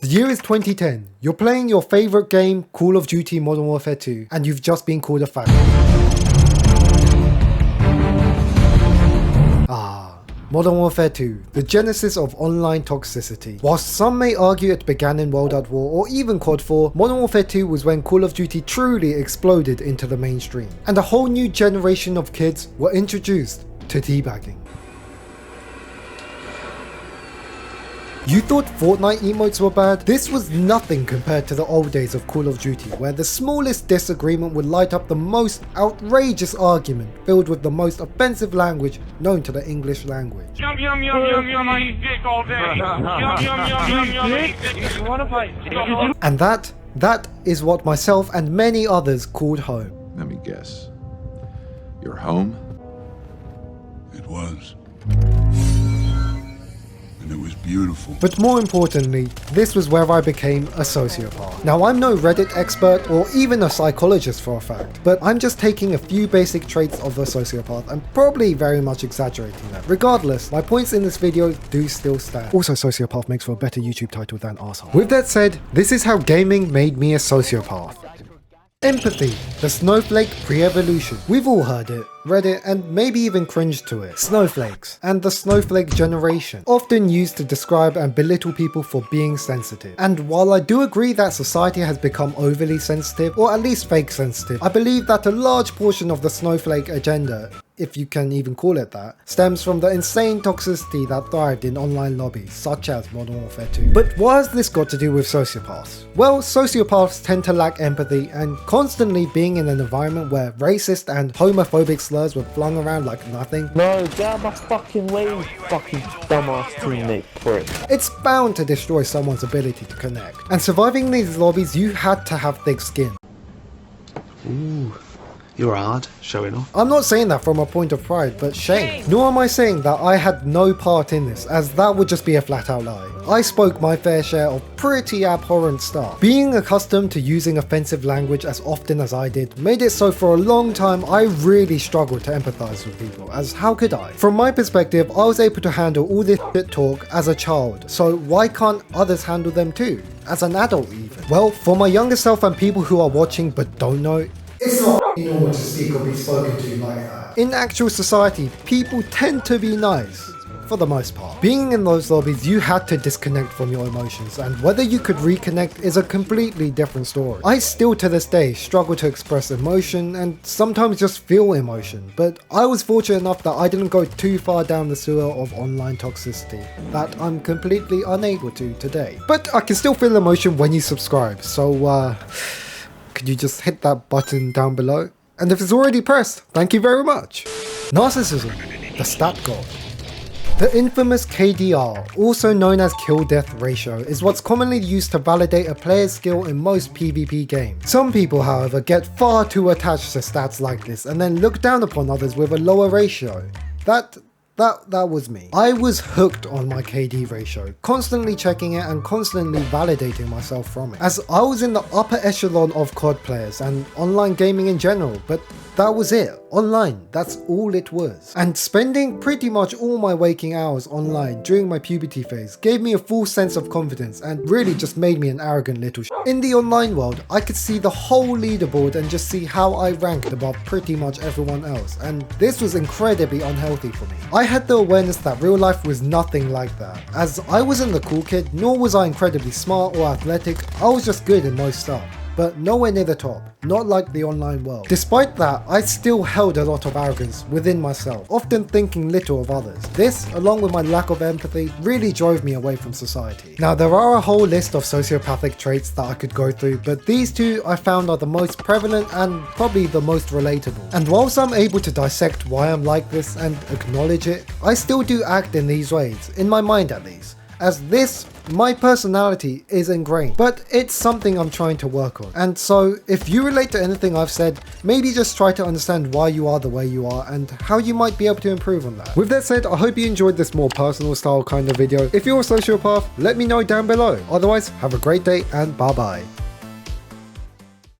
The year is 2010, you're playing your favourite game, Call of Duty Modern Warfare 2, and you've just been called a faggot. Modern Warfare 2, the genesis of online toxicity. Whilst some may argue it began in World at War or even COD 4, Modern Warfare 2 was when Call of Duty truly exploded into the mainstream, and a whole new generation of kids were introduced to teabagging. You thought Fortnite emotes were bad? This was nothing compared to the old days of Call of Duty, where the smallest disagreement would light up the most outrageous argument filled with the most offensive language known to the English language. Yum yum yum yum yum, I eat dick all day. Yum yum yum yum yum, I eat dick. You wanna fight? And that is what myself and many others called home. Let me guess. Your home? It was. And it was beautiful. But more importantly, this was where I became a sociopath. Now, I'm no Reddit expert or even a psychologist for a fact, but I'm just taking a few basic traits of a sociopath and probably very much exaggerating them. Regardless, my points in this video do still stand. Also, sociopath makes for a better YouTube title than arsehole. With that said, this is how gaming made me a sociopath. Empathy, the snowflake pre-evolution. We've all heard it, read it, and maybe even cringed to it. Snowflakes, and the snowflake generation, often used to describe and belittle people for being sensitive. And while I do agree that society has become overly sensitive, or at least fake sensitive, I believe that a large portion of the snowflake agenda, if you can even call it that, stems from the insane toxicity that thrived in online lobbies, such as Modern Warfare 2. But what has this got to do with sociopaths? Well, sociopaths tend to lack empathy, and constantly being in an environment where racist and homophobic slurs were flung around like nothing. No, get out of my fucking way, you fucking dumbass teammate prick. It's bound to destroy someone's ability to connect. And surviving these lobbies, you had to have thick skin. Ooh. You're hard, showing off. I'm not saying that from a point of pride, but shame. Nor am I saying that I had no part in this, as that would just be a flat out lie. I spoke my fair share of pretty abhorrent stuff. Being accustomed to using offensive language as often as I did made it so for a long time I really struggled to empathize with people, as how could I? From my perspective, I was able to handle all this shit talk as a child, so why can't others handle them too? As an adult even? Well, for my younger self and people who are watching but don't know, it's not normal to speak or be spoken to like that. In actual society, people tend to be nice, for the most part. Being in those lobbies, you had to disconnect from your emotions, and whether you could reconnect is a completely different story. I still to this day struggle to express emotion and sometimes just feel emotion, but I was fortunate enough that I didn't go too far down the sewer of online toxicity that I'm completely unable to today. But I can still feel emotion when you subscribe, so could you just hit that button down below? And if it's already pressed, thank you very much. Narcissism, the stat god. The infamous KDR, also known as kill-death ratio, is what's commonly used to validate a player's skill in most PvP games. Some people, however, get far too attached to stats like this and then look down upon others with a lower ratio. That was me. I was hooked on my KD ratio, constantly checking it and constantly validating myself from it, as I was in the upper echelon of COD players and online gaming in general, but that was it. Online, that's all it was. And spending pretty much all my waking hours online during my puberty phase gave me a full sense of confidence and really just made me an arrogant little shit. In the online world, I could see the whole leaderboard and just see how I ranked above pretty much everyone else, and this was incredibly unhealthy for me. I had the awareness that real life was nothing like that, as I wasn't the cool kid, nor was I incredibly smart or athletic. I was just good in most stuff, but nowhere near the top, not like the online world. Despite that, I still held a lot of arrogance within myself, often thinking little of others. This, along with my lack of empathy, really drove me away from society. Now, there are a whole list of sociopathic traits that I could go through, but these two I found are the most prevalent and probably the most relatable. And whilst I'm able to dissect why I'm like this and acknowledge it, I still do act in these ways, in my mind at least, as this, my personality, is ingrained, but it's something I'm trying to work on. And so, if you relate to anything I've said, maybe just try to understand why you are the way you are and how you might be able to improve on that. With that said, I hope you enjoyed this more personal style kind of video. If you're a sociopath, let me know down below. Otherwise, have a great day and bye bye.